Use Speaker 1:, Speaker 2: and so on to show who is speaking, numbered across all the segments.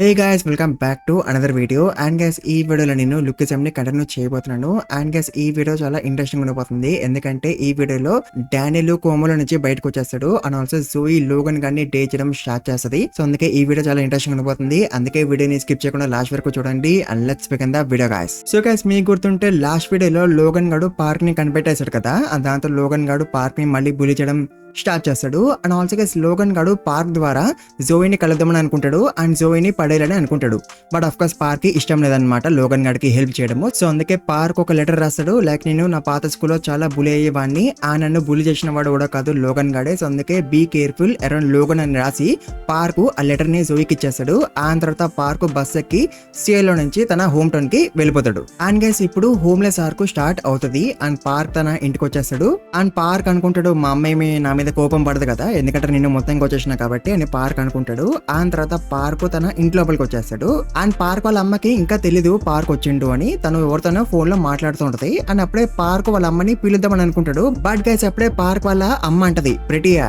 Speaker 1: Hey guys welcome back to another video. And guys ఈ వీడియోలో నేను లుక్కిజం ని కంటిన్యూ చేయబోతున్నాను. అండ్ గైస్ ఈ వీడియో చాలా ఇంట్రెస్టింగ్ ఉండబోతుంది. ఎందుకంటే ఈ వీడియోలో డానియల్ కోమలో నుంచి బయటకు వచ్చేస్తాడు. అండ్ ఆల్సో జోయి లోగన్ గారిని డేట్ చేయడం స్టార్ట్ చేస్తుంది. సో అందుకే ఈ వీడియో చాలా ఇంట్రెస్టింగ్ ఉండబోతుంది. అందుకే వీడియోని స్కిప్ చేయకుండా లాస్ట్ వరకు చూడండి. And let's begin the video guys. So guys మీకు గుర్తుంటే లాస్ట్ వీడియోలో లోగన్ గాడు పార్క్ ని కనిపెట్టేశాడు కదా. దాంతో లోగన్ గాడు పార్క్ ని మళ్ళీ బులి చేయడం స్టార్ట్ చేస్తాడు. అండ్ ఆల్సో గైస్ లోగన్ గాడు పార్క్ ద్వారా జోయిని కలుద్దామని అనుకుంటాడు అండ్ జోయిని పడేయాలని అనుకుంటాడు. బట్ ఆఫ్ కోర్స్ పార్క్ కి ఇష్టం లేదనమాట లోగన్ గాడికి హెల్ప్ చేయడము. సో అందుకే పార్క్ ఒక లెటర్ రాస్తాడు, లైక్ నేను నా పాత స్కూల్లో చాలా బులి అయ్యేవాడిని, నన్ను బులి చేసిన వాడు కూడా కాదు లోగన్ గాడే. సో అందుకే బీ కేర్ఫుల్ అరౌండ్ లోగన్ అని రాసి పార్క్ ఆ లెటర్ ని జోయికి ఇచ్చేస్తాడు. ఆ తర్వాత పార్క్ బస్ ఎక్కి సిఐలో నుంచి తన హోమ్ టౌన్ కి వెళ్ళిపోతాడు. అండ్ గైస్ ఇప్పుడు హోమ్లెస్ ఆర్క్ స్టార్ట్ అవుతుంది. అండ్ పార్క్ తన ఇంటికి వచ్చేస్తాడు. అండ్ పార్క్ అనుకుంటాడు మా అమ్మాయి నా మీద కోపం పడదు కదా, ఎందుకంటే నేను మొత్తం వచ్చేసిన కాబట్టి అని పార్క్ అనుకుంటాడు. ఆ తర్వాత పార్క్ తన ఇంటి లోపలికి వచ్చేస్తాడు. అండ్ పార్క్ వాళ్ళ అమ్మకి ఇంకా తెలీదు పార్క్ వచ్చిండు అని. తను ఎవరితోనో ఫోన్ లో మాట్లాడుతూ ఉంటది. అండ్ అప్పుడే పార్క్ వాళ్ళ అమ్మని పిలుద్దామని అనుకుంటాడు. బట్ గైస్ అప్పుడే పార్క్ వాళ్ళ అమ్మ అంటది, ప్రెటియా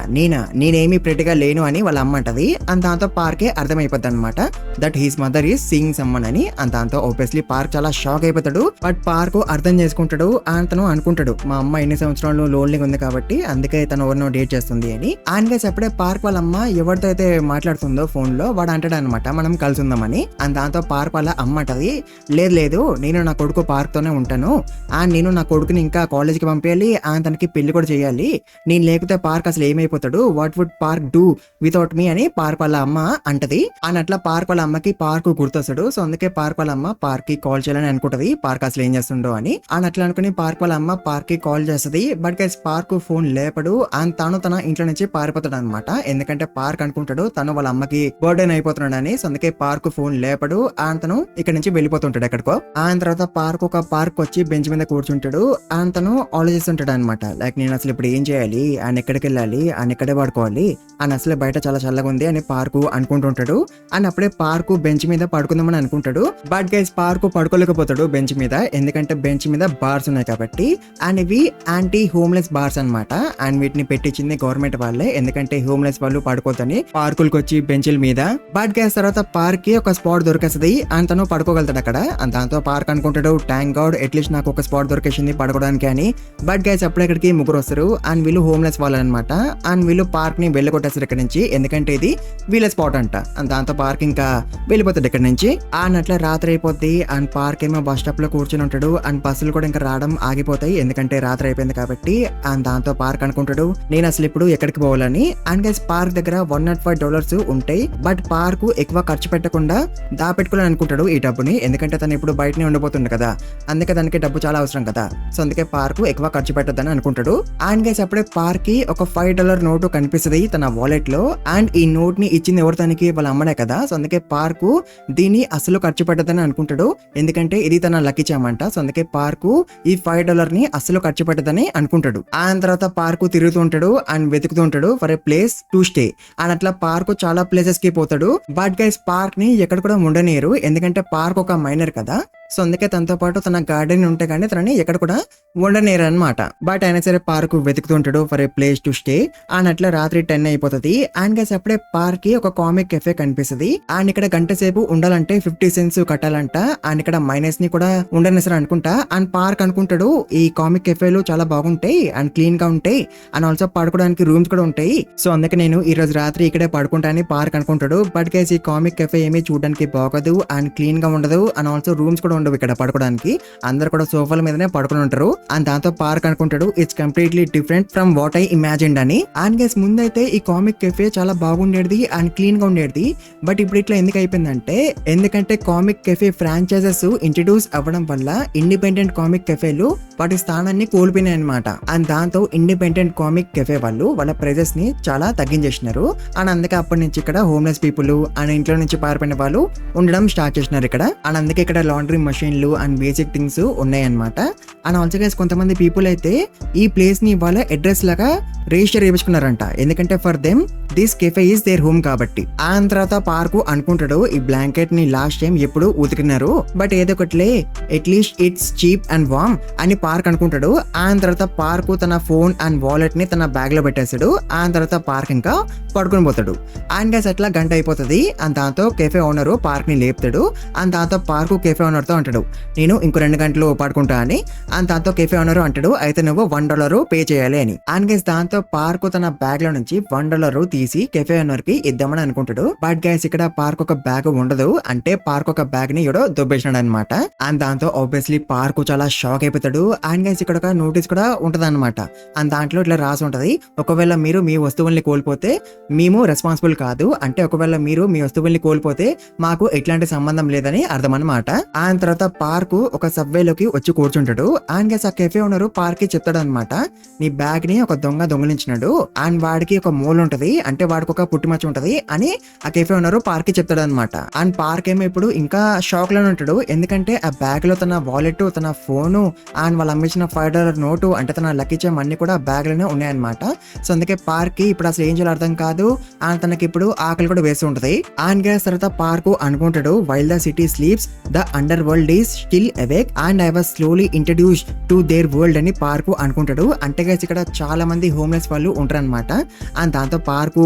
Speaker 1: నేనేమి ప్రెటిగా లేను అని వాళ్ళ అమ్మ అంటది. అండ్ దాంతో పార్కే అర్థమైపోద్ది అనమాట that he's mother is seeing someone అని. అండ్ దాంతో ఆబ్వియస్లీ పార్క్ చాలా షాక్ అయిపోతాడు. బట్ పార్క్ అర్థం చేసుకుంటాడు. అండ్ తను అనుకుంటాడు మా అమ్మ ఎన్ని సంవత్సరాలు లోన్లీగా ఉంది కాబట్టి అందుకే తను ఎవరినో డేట్ చేస్తుంది అని. అండ్ గైస్ అప్పుడే పార్క్ వాళ్ళ అమ్మ ఎవరితో అయితే మాట్లాడుతుందో ఫోన్ లో వాడు అంటాడు అనమాట మనం కలిసి ఉందామని. అండ్ దాంతో పార్క్ వాళ్ళ అమ్మ అంటది, లేదు నేను నా కొడుకు పార్క్ తోనే ఉంటాను. అండ్ నేను నా కొడుకుని ఇంకా కాలేజ్ కి పంపించాలి. అండ్ తనకి పెళ్లి కూడా చేయాలి. నేను లేకపోతే పార్క్ అసలు ఏమైపోతాడు, what would Park do without me అని పార్క్ వాళ్ళ అమ్మ అంటది. అండ్ అట్లా పార్క్ వాళ్ళ అమ్మకి పార్క్ గుర్తొస్తాడు. సో అందుకే పార్క్ వాళ్ళ అమ్మ పార్క్ కి కాల్ చేయాలని అనుకుంటది పార్క్ అసలు ఏం చేస్తుండో అని. అండ్ అట్లా అనుకుని పార్క్ వాళ్ళ అమ్మ పార్క్ కి కాల్ చేస్తుంది. బట్ గైస్ పార్క్ ఫోన్ లేపడు. అండ్ తాను తన ఇంట్లో నుంచి పారిపోతాడు అనమాట. ఎందుకంటే పార్క్ అనుకుంటాడు తను వాళ్ళ అమ్మకి బర్త్డే అయిపోతున్నాడు అని. సో అందుకే పార్క్ ఫోన్ లేపడు. అండ్ తను ఇక్కడ నుంచి వెళ్ళిపోతుంటాడు ఎక్కడికో. అండ్ తర్వాత పార్క్ ఒక పార్క్ వచ్చి బెంచ్ మీద కూర్చుంటాడు. అండ్ తను ఆలోచిస్తుంటాడు అనమాట, లైక్ నేను అసలు ఇప్పుడు ఏం చేయాలి, ఆయన ఎక్కడికి వెళ్ళాలి, ఆయన ఎక్కడే పడుకోవాలి, అని అసలు బయట చాలా చల్లగా ఉంది అని పార్క్ అనుకుంటుంటాడు. అండ్ అప్పుడే పార్క్ బెంచ్ మీద పడుకుందామని అనుకుంటాడు. బట్ గైస్ పార్క్ పడుకోలేకపోతాడు బెంచ్ మీద, ఎందుకంటే బెంచ్ మీద బార్స్ ఉన్నాయి కాబట్టి. అండ్ ఇవి యాంటీ హోమ్లెస్ బార్స్ అనమాట. అండ్ వీటిని పెట్టించింది గవర్నమెంట్ వాళ్ళే, ఎందుకంటే హోమ్లెస్ వాళ్ళు పడుకోదని పార్కులకు వచ్చి బెంచ్ల మీద. బట్ గైస్ తర్వాత పార్క్ కి ఒక స్పాట్ దొరికేస్తుంది. అండ్ తను పడుకోగలుగుతాడు అక్కడ. అండ్ దాంతో పార్క్ అనుకుంటాడు థ్యాంక్ గాడ్ అట్లీస్ట్ నాకు ఒక స్పాట్ దొరికేసింది పడుకోవడానికి అని. బట్ గైస్ అప్పుడెక్కడికి ముగ్గురు వస్తారు. అండ్ వీళ్ళు హోమ్లెస్ వాళ్ళు అనమాట. అండ్ వీళ్ళు పార్క్ ని వెళ్ళగొట్టేస్తారు ఇక్కడ నుంచి, ఎందుకంటే ఇది వీళ్ళ స్పాట్ అంట. అండ్ దాంతో పార్క్ ఇంకా వెళ్ళిపోతాడు ఇక్కడ నుంచి. అండ్ అట్లా రాత్రి అయిపోద్ది. అండ్ పార్క్ ఏమో బస్ స్టాప్ లో కూర్చొని ఉంటాడు. అండ్ బస్సులు కూడా ఇంకా రావడం ఆగిపోతాయి, ఎందుకంటే రాత్రి అయిపోయింది కాబట్టి. అండ్ దాంతో పార్క్ అనుకుంటాడు నేను అసలు ఇప్పుడు ఎక్కడికి పోవాలని. అండ్ గైస్ పార్క్ దగ్గర $105 ఉంటాయి. బట్ పార్క్ ఎక్కువ ఖర్చు పెట్టకుండా దాపెట్టుకోవాలని అనుకుంటాడు ఈ డబ్బుని, ఎందుకంటే తను ఇప్పుడు బయటనే ఉండిపోతుంది కదా, అందుకే దానికి డబ్బు చాలా అవసరం కదా. సో అందుకే పార్క్ ఎక్కువ ఖర్చు పెట్టద్దని అనుకుంటాడు. అండ్ గైస్ అప్పుడే పార్క్ కి ఒక $5 నోటు కనిపిస్తుంది తన వాలెట్ లో. అండ్ ఈ నోట్ ని ఇచ్చింది ఎవరు, తనకి వాళ్ళ అమ్మనే కదా. సో అందుకే పార్క్ దీన్ని అసలు ఖర్చు పెట్టద్దని అనుకుంటాడు, ఎందుకంటే ఇది తన లక్కీ చామంట. సో అందుకే పార్క్ ఈ $5 ని అసలు ఖర్చు పెట్టదని అనుకుంటాడు. అండ్ తర్వాత పార్క్ తిరుగుతూ ఉంటాడు అండ్ వెతుకుతూ ఉంటాడు for a place to stay. And అట్లా పార్క్ చాలా ప్లేసెస్ కి పోతాడు. బట్ గైస్ పార్క్ ని ఎక్కడ కూడా ఉండనేరు, ఎందుకంటే పార్క్ ఒక మైనర్ కదా. సో అందుకే తనతో పాటు తన గార్డెన్ ఉంటే కానీ తనని ఎక్కడ కూడా ఉండనేరు అనమాట. బట్ అయినా సరే పార్క్ వెతుకుతుంటాడు for a place to stay. And అట్లా రాత్రి 10 అయిపోతుంది. అండ్ గైస్ అప్పుడే పార్క్ కి ఒక కామిక్ కెఫే కనిపిస్తుంది. అండ్ ఇక్కడ గంట సేపు ఉండాలంటే 50 cents కట్టాలంట. అండ్ ఇక్కడ మైనస్ ని కూడా ఉండనేసారు అనుకుంటా. అండ్ పార్క్ అనుకుంటాడు ఈ కామిక్ కెఫేలు చాలా బాగుంటాయి అండ్ క్లీన్ గా ఉంటాయి. అండ్ ఆల్సో పడుకోవడానికి రూమ్స్ కూడా ఉంటాయి. సో అందుకే నేను ఈ రోజు రాత్రి ఇక్కడే పడుకుంటానని పార్క్ అనుకుంటాడు. బట్ గైస్ ఈ కామిక్ కెఫే ఏమీ చూడడానికి బాగోదు అండ్ క్లీన్ గా ఉండదు. అండ్ ఆల్సో రూమ్స్ కూడా ఉండవు ఇక్కడ పడుకోవడానికి. అందరు కూడా సోఫాల మీదనే పడుకుని ఉంటారు. అండ్ దాంతో పార్క్ అనుకుంటాడు it's completely different from what I imagined అని. అండ్ గైస్ ముందైతే ఈ కామిక్ కెఫే చాలా బాగుండేది అండ్ క్లీన్ గా ఉండేది. బట్ ఇప్పుడు ఇట్లా ఎందుకు అయిపోయిందంటే, ఎందుకంటే కామిక్ కెఫే ఫ్రాంచైజెస్ ఇంట్రడ్యూస్ అవ్వడం వల్ల ఇండిపెండెంట్ కామిక్ కెఫేలు వాటి స్థానాన్ని కోల్పోయినాయి అనమాట. అండ్ దాంతో ఇండిపెండెంట్ కామిక్ కెఫే వాళ్ళు వాళ్ళ ప్రైజెస్ ని చాలా తగ్గించేసినారు. అండ్ అందుకే అప్పటి నుంచి ఇక్కడ హోమ్లెస్ పీపుల్ అండ్ ఇంట్లో నుంచి పారిపోయిన వాళ్ళు ఉండడం స్టార్ట్ చేసినారు ఇక్కడ. అండ్ అందుకే ఇక్కడ లాండ్రీ మషిన్లు అండ్ బేసిక్ థింగ్స్ ఉన్నాయన్నమాట. అండ్ ఆల్సో గైస్ కొంతమంది పీపుల్ అయితే ఈ ప్లేస్ ని వాళ్ళ అడ్రస్ లాగా రిజిస్టర్ చేయించుకున్నారంట. ఎందుకంటే for them this cafe is their home కాబట్టి. ఆ తర్వాత పార్కు అనుకుంటాడు ఈ బ్లాంకెట్ ని లాస్ట్ టైం ఎప్పుడు ఉతికినారు, బట్ ఏదో ఒకటిలే at least it's cheap and warm అని పార్క్ అనుకుంటాడు. ఆ తర్వాత పార్కు తన ఫోన్ అండ్ వాలెట్ ని తన బ్యాగ్ లో పెట్టేస్తాడు. ఆ తర్వాత పార్క్ ఇంకా పడుకుని పోతాడు. అండ్ గైస్ అట్లా గంట అయిపోతుంది. అండ్ దాంతో కెఫే ఓనరు పార్క్ ని లేపుతాడు. అండ్ దాంతో పార్కు కెఫే ఓనర్ తో అంటాడు నేను ఇంకో 2 గంటలు పడుకుంటా అని. అండ్ దాంతో కెఫే ఓనర్ అంటాడు అయితే నువ్వు $1 పే చేయాలి అని. అండ్ గైస్ దాంతో పార్కు తన బ్యాగ్ లో నుంచి $1 తీసి కెఫే ఓనర్ కి ఇద్దామని అనుకుంటాడు. బట్ గైస్ ఇక్కడ పార్క్ ఒక బ్యాగ్ ఉండదు. అంటే పార్క్ ఒక బ్యాగ్ ని ఎవడో దొబ్బేసినాడు అనమాట. అండ్ దాంతో ఆబ్వియస్లీ పార్కు చాలా షాక్ అయిపోతాడు. అండ్ గైస్ ఇక్కడ ఒక నోటీస్ కూడా ఉంటది అనమాట. అండ్ దాంట్లో ఇట్లా రాసి ఉంటది, ఒకవేళ మీరు మీ వస్తువుల్ని కోల్పోతే మేము రెస్పాన్సిబుల్ కాదు. అంటే ఒకవేళ మీరు మీ వస్తువుల్ని కోల్పోతే మాకు ఎట్లాంటి సంబంధం లేదని అర్థం అనమాట. ఆ తర్వాత పార్కు ఒక సబ్వేలోకి వచ్చి కూర్చుంటాడు. అండ్ గైస్ ఆ కెఫే ఓనర్ పార్క్ కి చెప్తాడు అనమాట, నీ బ్యాగ్ ని ఒక దొంగ దొంగలించినాడు అండ్ వాడికి ఒక మూల ఉంటది, అంటే వాడికి ఒక పుట్టిమచ్చ ఉంటది అని ఆ కెఫే ఓనర్ పార్క్ కి చెప్తాడు అనమాట. అండ్ పార్క్ ఏమో ఇప్పుడు ఇంకా షాక్ లోనే ఉంటాడు. ఎందుకంటే ఆ బ్యాగ్ లో తన వాలెట్, తన ఫోను అండ్ వాళ్ళు అమ్మించిన $5 నోటు అంటే తన లక్కీ చామ్ అన్ని కూడా బ్యాగ్ లోనే ఉన్నాయన్నమాట. సో అందుకే పార్క్ కి ఇప్పుడు అసలు ఏం చేయాలో అర్థం కాదు. అండ్ తనకి ఇప్పుడు ఆకలి కూడా వేస్తూ ఉంటది. అండ్ గైస్ తర్వాత పార్క్ అనుకుంటాడు, while the city sleeps the under world is still awake and I was slowly introduced to their world అని పార్క్ అనుకుంటాడు. అంటే గైస్ ఇక్కడ చాలా మంది హోమ్లెస్ వాళ్ళు ఉంటారు అనమాట. అండ్ దాంతో పార్క్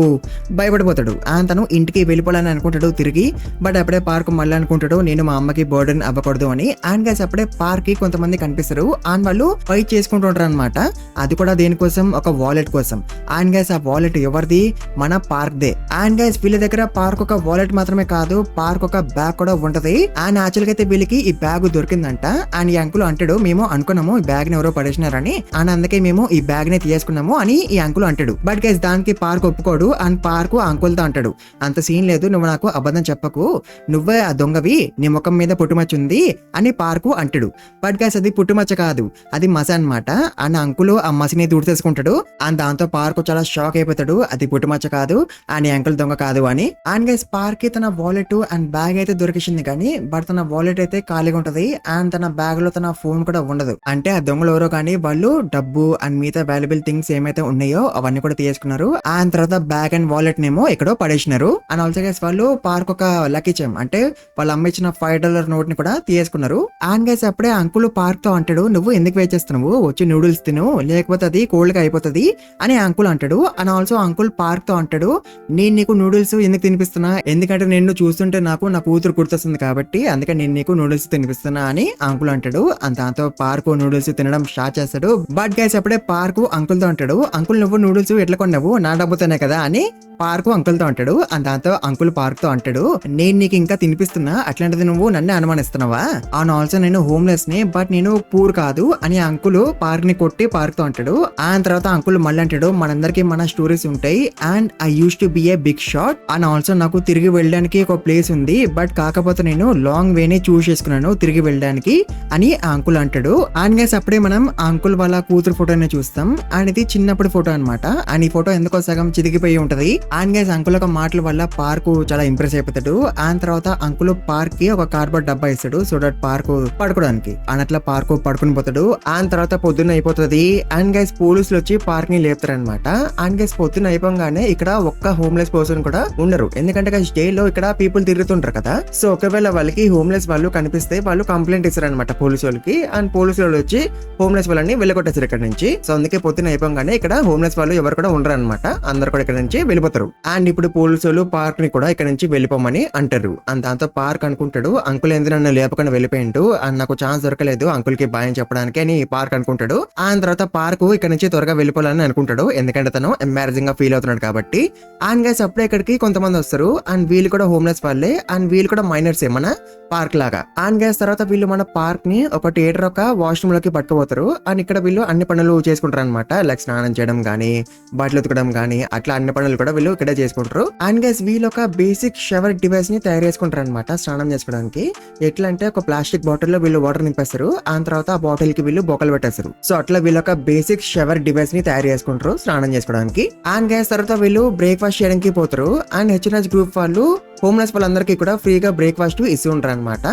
Speaker 1: భయపడిపోతాడు. అండ్ తను ఇంటికి వెళ్ళిపోవాలని అనుకుంటాడు తిరిగి. బట్ అప్పుడే పార్క్ మళ్ళీ అనుకుంటాడు నేను మా అమ్మకి బర్డెన్ అవ్వకూడదు అని. అండ్ గైస్ అప్పుడే పార్క్ కి కొంతమంది కనిపిస్తారు. అండ్ వాళ్ళు ఫైట్ చేసుకుంటూ ఉంటారు అనమాట. అది కూడా దేనికోసం, ఒక వాలెట్ కోసం. అండ్ గైస్ ఆ వాలెట్ ఎవరిది, మన పార్క్ దే. అండ్ గైస్ వీళ్ళ దగ్గర పార్క్ ఒక వాలెట్ మాత్రమే కాదు, పార్క్ ఒక బ్యాగ్ కూడా ఉంటది. అండ్ యాక్చువల్ గా అయితే వీళ్ళకి ఈ బ్యాగ్ దొరికిందంట. అండ్ ఈ అంకుల్ అంటాడు మేము అనుకున్నాము ఈ బ్యాగ్ ని ఎవరో పడేసినారని, అండ్ అందుకే మేము ఈ బ్యాగ్ ని తీసుకున్నాము అని ఈ అంకుల్ అంటాడు. బట్ గైస్ దానికి పార్క్ ఒప్పుకోడు. అండ్ పార్క్ అంకుల్ తో అంటాడు అంత సీన్ లేదు, నువ్వు నాకు అబద్ధం చెప్పకు, నువ్వే ఆ దొంగవి, నీ ముఖం మీద పుట్టుమచ్చ ఉంది అని పార్క్ అంటాడు. బట్ గైస్ అది పుట్టుమచ్చ కాదు, అది మస అనమాట. అండ్ అంకుల్ ఆ మసిని దూర్చేసుకుంటాడు. అండ్ దాంతో పార్క్ చాలా షాక్ అయిపోతాడు, అది పుట్టుమచ్చ కాదు అని అంకుల్ దొంగ కాదు అని. అండ్ గైస్ పార్క్ కి తన వాలెట్ అండ్ బ్యాగ్ అయితే దొరికింది కానీ బట్ తన వాలెట్ అయితే ఖాళీగా ఉంటది. అండ్ తన బ్యాగ్ లో తన ఫోన్ కూడా ఉండదు. అంటే ఆ దొంగలు ఎవరో కానీ వాళ్ళు డబ్బు అండ్ మిగతా వాల్యుబుల్ థింగ్స్ ఏమైతే ఉన్నాయో అవన్నీ కూడా తీసుకున్నారు. అండ్ తర్వాత బ్యాగ్ అండ్ వాలెట్ నేమో ఎక్కడో పడేసినారు. అండ్ ఆల్సో గైస్ వాళ్ళు పార్క్ ఒక లక్కీ చామ్ అంటే వాళ్ళు అమ్మించిన $5 నోట్ ని కూడా తీసుకున్నారు. అండ్ గైస్ అప్పుడే అంకుల్ పార్క్ తో అంటాడు నువ్వు ఎందుకు వెయిట్ చేస్తున్నావు, వచ్చి నూడిల్స్ తిను లేకపోతే అది కోల్డ్ గా అయిపోతుంది అని అంకుల్ అంటాడు. అండ్ ఆల్సో అంకుల్ పార్క్ తో అంటాడు నేను నీకు నూడిల్స్ ఎందుకు తినిపిస్తున్నా, ఎందుకంటే నిన్ను చూస్తుంటే నాకు నా కూతురు గుర్తొస్తుంది కాబట్టి అందుకే నేను నీకు నూడిల్స్ తినిపిస్తున్నా అని అంకుల్ అంటాడు. అండ్ దాంతో పార్క్ నూడిల్స్ తినడం స్టార్ట్ చేస్తాడు. బట్ గైస్ అప్పుడే పార్క్ అంకుల్ తో అంటాడు అంకుల్ నువ్వు నూడిల్స్ ఎట్లా కొన్నావు, నా డబ్బుతోనే కదా అని పార్క్ అంకుల్ తో అంటాడు. అండ్ దాంతో అంకుల్ పార్క్ తో అంటాడు నేను నీకు ఇంకా తినిపిస్తున్నా, అట్లాంటిది నువ్వు నన్ను అనుమానిస్తున్నావా, అండ్ ఆల్సో నేను హోమ్లెస్ ని బట్ నేను పూర్ కాదు అని అంకుల్ పార్క్ ని కొట్టి పార్క్ తో అంటాడు. అండ్ తర్వాత అంకుల్ మళ్ళీ అంటాడు మనందరికి మన స్టోరీస్ ఉంటాయి and I used to be a big shot and also నాకు తిరిగి వెళ్ళడానికి ఒక ప్లేస్ ఉంది బట్ కాకపోతే నేను లాంగ్ వేనే చూస్ చేసుకున్నాను తిరిగి వెళ్ళడానికి అని ఆ అంకుల్ అంటాడు. అండ్ గైస్ అప్పుడే మనం ఆ అంకుల్ వాళ్ళ కూతురు ఫోటోని చూస్తాం. అండ్ ఇది చిన్నప్పుడు ఫోటో అనమాట. అండ్ ఈ ఫోటో ఎందుకో సగం చిదిగిపోయి ఉంటది. అండ్ గైస్ అంకుల్ ఒక మాటల వల్ల పార్క్ చాలా ఇంప్రెస్ అయిపోతాడు. అండ్ తర్వాత అంకుల్ పార్క్ కి ఒక కార్డ్బోర్డ్ డబ్బా ఇస్తాడు సో దట్ పార్క్ పడుకోవడానికి. అండ్ అట్లా పార్క్ పడుకుని పోతాడు. అండ్ తర్వాత పొద్దున్న అయిపోతుంది. అండ్ గైస్ పోలీసులు వచ్చి పార్క్ ని లేపుతారు అనమాట. అండ్ గైస్ పొద్దున్న అయిపోగానే ఇక్కడ ఒక్క హోమ్లెస్ పర్సన్ కూడా ఉండరు. ఎందుకంటే జైల్లో ఇక్కడ పీపుల్ తిరుగుతుంటారు కదా. సో ఒకవేళ వాళ్ళకి హోమ్లెస్ వాళ్ళు కనిపిస్తే వాళ్ళు కంప్లైంట్ ఇస్తారు అనమాట పోలీసు వాళ్ళకి. అండ్ పోలీసు వాళ్ళు వచ్చి హోమ్లెస్ వాళ్ళని వెళ్ళగొట్టేస్తారు ఇక్కడ నుంచి. సో అందుకే పొద్దున్న అయిపోగానే ఇక్కడ హోమ్లెస్ వాళ్ళు ఎవరు కూడా ఉండరు అనమాట. అందరు కూడా ఇక్కడ నుంచి వెళ్ళిపోతారు. అండ్ ఇప్పుడు పోలీసు వాళ్ళు పార్క్ ని కూడా ఇక్కడ నుంచి వెళ్ళిపోమని అంటారు. అండ్ దాంతో పార్క్ అనుకుంటాడు అంకుల్ ఎందుకు నన్ను లేపకుండా వెళ్ళిపోయిండు అండ్ నాకు ఛాన్స్ దొరకలేదు అంకుల్ కి భయం చెప్పడానికి అని పార్క్ అనుకుంటాడు. అండ్ తర్వాత పార్క్ ఇక్కడ నుంచి త్వరగా వెళ్ళిపోవాలని అనుకుంటాడు ఎందుకంటే తను ఎంబారసింగ్ గా ఫీల్ అవుతున్నాడు కాబట్టి. అండ్ గైస్ అప్పుడే ఇక్కడికి కొంతమంది వస్తారు. అండ్ వీళ్ళు కూడా హోమ్లెస్ వాళ్ళే అండ్ వీళ్ళు కూడా మైనర్స్ మన పార్క్ లాగా. అండ్ గైస్ తర్వాత వీళ్ళు మన పార్క్ ని ఒక థియేటర్ ఒక వాష్రూమ్ లోకి పట్టుకుపోతారు. అండ్ ఇక్కడ వీళ్ళు అన్ని పనులు చేసుకుంటారు అనమాట. లైక్ స్నానం చేయడం గానీ బట్టలు ఉతకడం గానీ అట్లా అన్ని పనులు కూడా వీళ్ళు ఇక్కడే చేసుకుంటారు. అండ్ గైస్ వీళ్ళు ఒక బేసిక్ షవర్ డివైస్ ని తయారు చేసుకుంటారు అనమాట స్నానం చేసుకోవడానికి. ఎట్లా అంటే ఒక ప్లాస్టిక్ బాటిల్ లో వీళ్ళు వాటర్ నింపేస్తారు. ఆ తర్వాత ఆ బాటిల్ కి వీళ్ళు బొక్కలు పెట్టేస్తారు. సో అట్లా వీళ్ళు ఒక బేసిక్ షవర్ డివైస్ ని తయారు చేసుకుంటారు స్నానం చేసుకోవడానికి. అండ్ గైస్ తర్వాత వీళ్ళు బ్రేక్ఫాస్ట్ చేయడానికి పోతారు. అండ్ హెచ్ఎన్ఎస్ గ్రూప్ వాళ్ళు హోమ్లెస్ వాళ్ళందరికీ కూడా ఫ్రీగా బ్రేక్ఫాస్ట్ ఇస్తూ ఉంటారు అనమాట. అనమాట.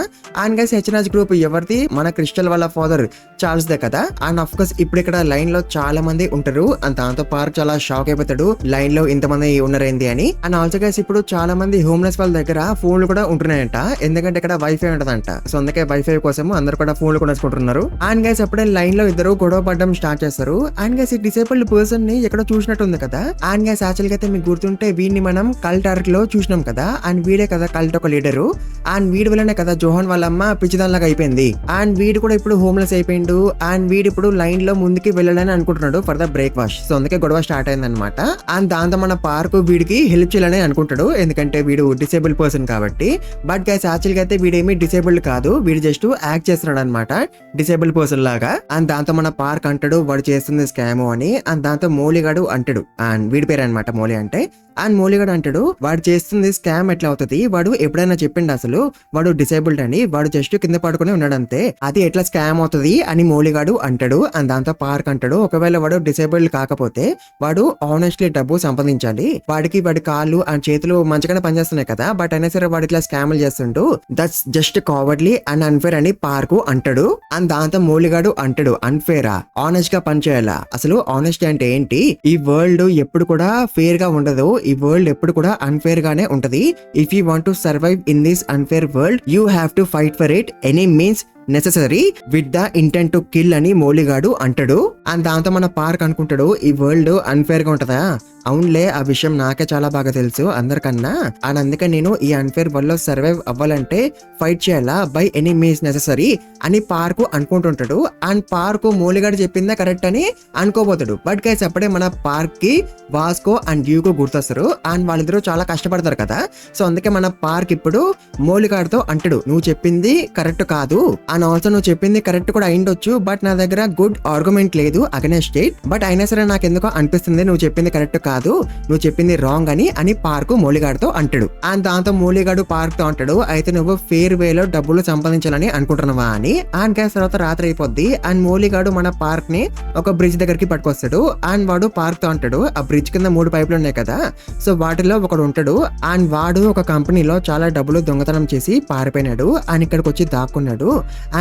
Speaker 1: అండ్ గైస్ హెచ్ఎన్ఎస్ గ్రూప్ ఎవరిది? మన క్రిస్టల్ వాళ్ళ ఫాదర్ చార్ల్స్ దే కదా. అండ్ ఆఫ్ కోర్స్ ఇప్పుడు ఇక్కడ లైన్ లో చాలా మంది ఉంటారు. అండ్ దాంతో పార్క్ చాలా షాక్ అయిపోతాడు, లైన్ లో ఇంతమంది ఉన్నారేంది అని. అండ్ ఆల్సో గైస్ ఇప్పుడు చాలా మంది హోమ్లెస్ వాళ్ళ దగ్గర ఫోన్లు కూడా ఉంటున్నాయంట, ఎందుకంటే ఇక్కడ వైఫై ఉంటదంట. సో అందుకే వైఫై కోసం అందరు కూడా ఫోన్లు కొనేసుకుంటున్నారు. అండ్ గైస్ అప్పుడే లైన్ లో ఇద్దరు గొడవ పడడం స్టార్ట్ చేస్తారు. అండ్ గైస్ ఈ డిసేబుల్డ్ పర్సన్ ని ఎక్కడ చూసినట్టుంది కదా. అండ్ గైస్ యాక్చువల్ గా అయితే మీకు గుర్తుంటే వీడిని మనం కల్ట్ ఆర్క్ లో చూసినాం కదా. అండ్ వీడే కదా కల్ట్ ఒక లీడరు. అండ్ వీడి వల్లనే కదా జోహన్ వాళ్ళ అమ్మ పిచ్చిదానిలాగా అయిపోయింది. అండ్ వీడు కూడా ఇప్పుడు హోమ్లెస్ అయిపోయిండు. అండ్ వీడు ఇప్పుడు లైన్ లో ముందుకి వెళ్ళాలని అనుకుంటున్నాడు for the break wash. So అందుకే గొడవ స్టార్ట్ అయింది అనమాట. అండ్ దాంతో మన పార్క్ వీడికి హెల్ప్ చేయాలని అనుకుంటాడు, ఎందుకంటే వీడు డిసేబుల్ పర్సన్ కాబట్టి. బట్ గైస్ యాక్చువల్ గా అయితే వీడేమి డిసేబుల్డ్ కాదు, వీడు జస్ట్ యాక్ట్ చేస్తున్నాడు అనమాట డిసేబుల్ పర్సన్ లాగా. అండ్ దాంతో మన పార్క్ అంటాడు వాడు చేస్తుంది స్కామ్ అని. అండ్ దాంతో మౌలిగాడు అంటాడు, అండ్ వీడి పేరు అనమాట మౌలి అంటే. అండ్ మౌలిగాడు అంటాడు వాడు చేస్తుంది స్కామ్ ఎట్లా అవుతుంది, వాడు ఎప్పుడైనా చెప్పిండు అసలు వాడు డిసేబుల్డ్ అని, వాడు జస్ట్ కింద పడుకుని ఉన్నాడు అంతే, అది ఎట్లా స్కామ్ అవుతుంది అని మౌలిగాడు అంటాడు. అండ్ దాంతో పార్క్ అంటాడు ఒకవేళ వాడు డిసేబుల్డ్ కాకపోతే వాడు ఆనెస్ట్లీ డబ్బు సంపాదించాలి, వాడి కాళ్ళు అండ్ చేతులు మంచిగానే పనిచేస్తున్నాయి కదా, బట్ అయినా సరే వాడు ఇట్లా స్కామ్లు చేస్తుంటూ దట్స్ జస్ట్ కావర్డ్లీ అండ్ అన్ఫేర్ అని పార్క్ అంటాడు. అండ్ దాంతో మౌలిగాడు అంటాడు అన్ఫేరా, ఆనెస్ట్ గా పని చేయాలా, అసలు ఆనెస్టీ అంటే ఏంటి, ఈ వరల్డ్ ఎప్పుడు కూడా ఫేర్ గా ఉండదు, ఈ వరల్డ్ ఎప్పుడు కూడా అన్ఫేర్ గానే ఉంటది. If you want to survive in this unfair world you have to fight for it any means necessary with the intent to kill అని మౌలిగాడు అంటాడు. అండ్ దాంతో మన పార్క్ అనుకుంటాడు ఈ వరల్డ్ అన్ఫేర్ గా ఉంటదా, అవునులే ఆ విషయం నాకే చాలా బాగా తెలుసు అందరికన్నా. అండ్ అందుకే నేను ఈ అన్ఫేర్ వరల్డ్ లో సర్వైవ్ అవ్వాలంటే ఫైట్ చేయాలా బై ఎనీ మీన్స్ నెసెసరీ అని పార్క్ అనుకుంటుంటాడు. అండ్ పార్క్ మౌలిగాడు చెప్పిందే కరెక్ట్ అని అనుకోబోతాడు. బట్ గైస్ అప్పుడే మన పార్క్ కి వాస్కో అండ్ డ్యూకో గుర్తొస్తారు. అండ్ వాళ్ళిద్దరూ చాలా కష్టపడతారు కదా. సో అందుకే మన పార్క్ ఇప్పుడు మౌలిగాడితో అంటాడు నువ్వు చెప్పింది కరెక్ట్ కాదు, అండ్ ఆల్సో నువ్వు చెప్పింది కరెక్ట్ కూడా అయిండొచ్చు, బట్ నా దగ్గర గుడ్ ఆర్గ్యుమెంట్ లేదు అగైనెస్ట్ ఇట్, బట్ అయినా సరే నాకు ఎందుకో అనిపిస్తుంది నువ్వు చెప్పింది కరెక్ట్ కాదు, నువ్వు చెప్పింది రాంగ్ అని పార్క్ మౌలిగాడితో అంటాడు. అండ్ దాంతో మౌలిగాడు పార్క్ తో అంటాడు అయితే నువ్వు ఫేర్ వేలో డబ్బులు సంపాదించాలని అనుకుంటున్నావా అని. అండ్ గ్యాస్ తర్వాత రాత్రి అయిపోద్ది. అండ్ మౌలిగాడు మన పార్క్ ని ఒక బ్రిడ్జ్ దగ్గరికి పట్టుకొస్తాడు. అండ్ వాడు పార్క్ తో అంటాడు ఆ బ్రిడ్జ్ కింద 3 పైపులు ఉన్నాయి కదా, సో వాటిలో ఒకడు ఉంటాడు. అండ్ వాడు ఒక కంపెనీలో చాలా డబ్బులు దొంగతనం చేసి పారిపోయినాడు. అండ్ ఇక్కడికి వచ్చి దాక్కున్నాడు.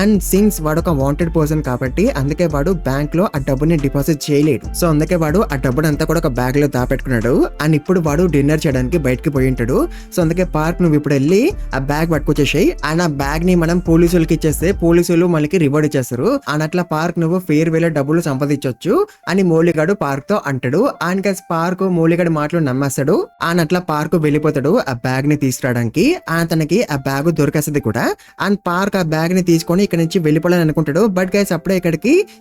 Speaker 1: అండ్ సిన్స్ వాడు ఒక వాంటెడ్ పర్సన్ కాబట్టి అందుకే వాడు బ్యాంక్ లో ఆ డబ్బుని డిపాజిట్ చేయలేడు. సో అందుకే వాడు ఆ డబ్బుని అంతా కూడా ఒక బ్యాగ్ లో దాపెట్టుకున్నాడు. అండ్ ఇప్పుడు వాడు డిన్నర్ చేయడానికి బయటకి పోయి ఉంటాడు. సో అందుకే పార్క్ నువ్వు ఇప్పుడు వెళ్ళి ఆ బ్యాగ్ పట్టుకొచ్చేసాయి. అండ్ ఆ బ్యాగ్ ని మనం పోలీసులకి ఇచ్చేస్తే పోలీసులు మనకి రివార్డ్ ఇచ్చేస్తారు. అండ్ అట్లా పార్క్ నువ్వు ఫేర్ వేలో డబ్బులు సంపాదించవచ్చు అని మౌలిగాడు పార్క్ తో అంటాడు. అండ్ గైస్ పార్క్ మౌలిగాడి మాటలు నమ్మేస్తాడు. అండ్ అట్లా పార్క్ వెళ్ళిపోతాడు ఆ బ్యాగ్ ని తీసుకురావడానికి. అండ్ తనకి ఆ బ్యాగ్ దొరికేస్తుంది కూడా. అండ్ పార్క్ ఆ బ్యాగ్ ని తీసుకొని ఇక్కడ నుంచి వెళ్ళిపోవాలని అనుకుంటాడు. బట్ గైస్ అప్పుడే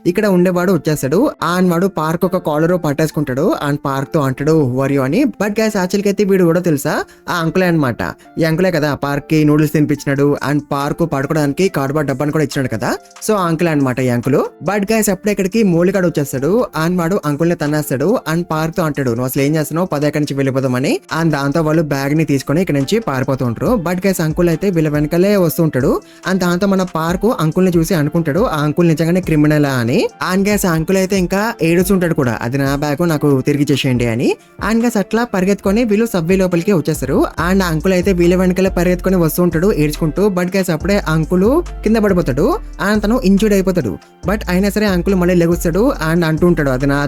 Speaker 1: ఇక్కడ ఉండేవాడు వచ్చేస్తాడు. అండ్ వాడు పార్క్ ఒక కాలర్ పట్టేసుకుంటాడు. అండ్ పార్క్ తో అంటాడు వరియో అని. బట్ గైస్ యాక్చువల్గా అయితే వీడు కూడా తెలుసా ఆ అంకులే అనమాట. ఈ అంకులే కదా పార్క్ కి నూడిల్స్ తినిపించినాడు. అండ్ పార్క్ పడుకోవడానికి కార్డ్బోర్డ్ డబ్బాని కూడా ఇచ్చినాడు కదా, సో ఆ అంకులే అనమాట ఈ అంకులు. బట్ గైస్ అప్పుడే ఇక్కడికి మౌలిగాడు వచ్చేస్తాడు. అండ్ వాడు అంకుల్ ని తన్నేస్తాడు. అండ్ పార్క్ తో అంటాడు నువ్వు అసలు ఏం చేస్తున్నావు, పదే నుంచి వెళ్ళిపోదామని. అండ్ దాంతో వాళ్ళు బ్యాగ్ ని తీసుకొని ఇక్కడ నుంచి పారిపోతూ ఉంటారు. బట్ గైస్ అంకుల్ అయితే వీళ్ళ వెనకాలే వస్తూ ఉంటాడు. అండ్ దాంతో మన పార్క్ అంకుల్ ని చూసి అనుకుంటాడు ఆ అంకుల్ నిజంగానే క్రిమినల్ అని. అండ్ గ్యాస్ అంకుల్ అయితే ఇంకా ఏడుస్తుంటాడు కూడా, అది నా బ్యాగ్ నాకు తిరిగి చేసేయండి అని. అండ్ గ్యాస్ అట్లా పరిగెత్తుకొని వీళ్ళు సబ్వే లోపలికి వచ్చేస్తారు. అండ్ అంకుల్ అయితే వీళ్ళ వెనకాల పరిగెత్తుకొని వస్తూ ఉంటాడు ఏడ్చుకుంటూ. బట్ గ్యాస్ అప్పుడే అంకుల్ కింద పడిపోతాడు. అండ్ తను ఇంజూర్డ్ అయిపోతాడు. బట్ అయినా సరే అంకుల్ మళ్ళీ లెగుస్తాడు. అండ్ అంటూ ఉంటాడు అది నా